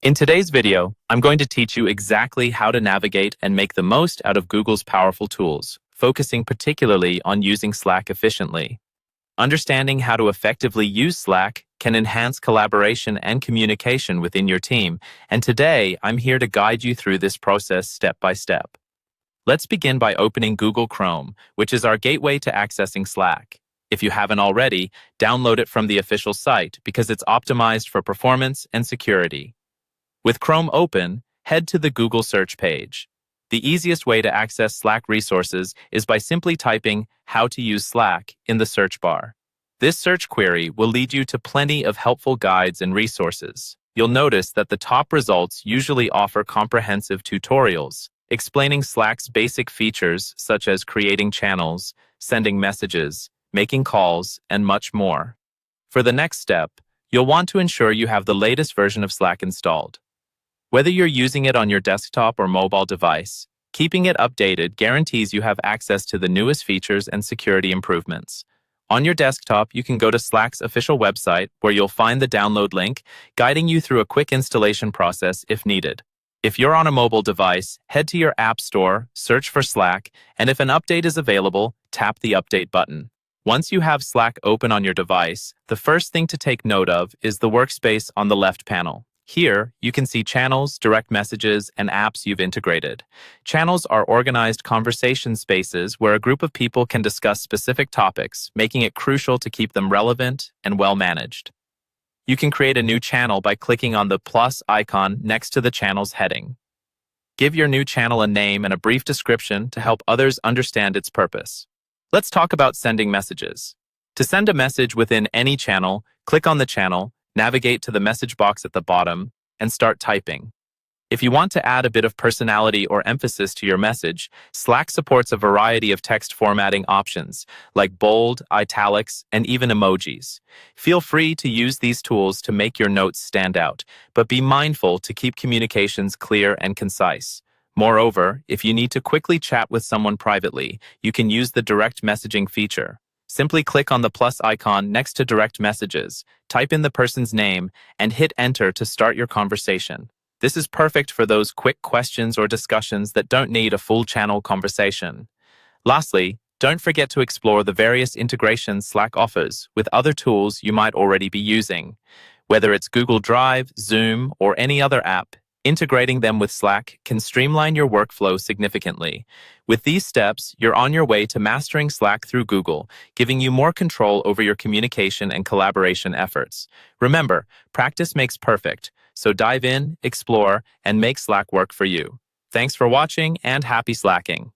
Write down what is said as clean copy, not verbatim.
In today's video, I'm going to teach you exactly how to navigate and make the most out of Google's powerful tools, focusing particularly on using Slack efficiently. Understanding how to effectively use Slack can enhance collaboration and communication within your team, and today I'm here to guide you through this process step by step. Let's begin by opening Google Chrome, which is our gateway to accessing Slack. If you haven't already, download it from the official site because it's optimized for performance and security. With Chrome open, head to the Google search page. The easiest way to access Slack resources is by simply typing "How to use Slack" in the search bar. This search query will lead you to plenty of helpful guides and resources. You'll notice that the top results usually offer comprehensive tutorials, explaining Slack's basic features such as creating channels, sending messages, making calls, and much more. For the next step, you'll want to ensure you have the latest version of Slack installed. Whether you're using it on your desktop or mobile device, keeping it updated guarantees you have access to the newest features and security improvements. On your desktop, you can go to Slack's official website where you'll find the download link, guiding you through a quick installation process if needed. If you're on a mobile device, head to your App Store, search for Slack, and if an update is available, tap the Update button. Once you have Slack open on your device, the first thing to take note of is the workspace on the left panel. Here, you can see channels, direct messages, and apps you've integrated. Channels are organized conversation spaces where a group of people can discuss specific topics, making it crucial to keep them relevant and well-managed. You can create a new channel by clicking on the plus icon next to the channel's heading. Give your new channel a name and a brief description to help others understand its purpose. Let's talk about sending messages. To send a message within any channel, click on the channel, navigate to the message box at the bottom, and start typing. If you want to add a bit of personality or emphasis to your message, Slack supports a variety of text formatting options, like bold, italics, and even emojis. Feel free to use these tools to make your notes stand out, but be mindful to keep communications clear and concise. Moreover, if you need to quickly chat with someone privately, you can use the direct messaging feature. Simply click on the plus icon next to direct messages, type in the person's name, and hit enter to start your conversation. This is perfect for those quick questions or discussions that don't need a full channel conversation. Lastly, don't forget to explore the various integrations Slack offers with other tools you might already be using. Whether it's Google Drive, Zoom, or any other app, integrating them with Slack can streamline your workflow significantly. With these steps, you're on your way to mastering Slack through Google, giving you more control over your communication and collaboration efforts. Remember, practice makes perfect, so dive in, explore, and make Slack work for you. Thanks for watching and happy Slacking.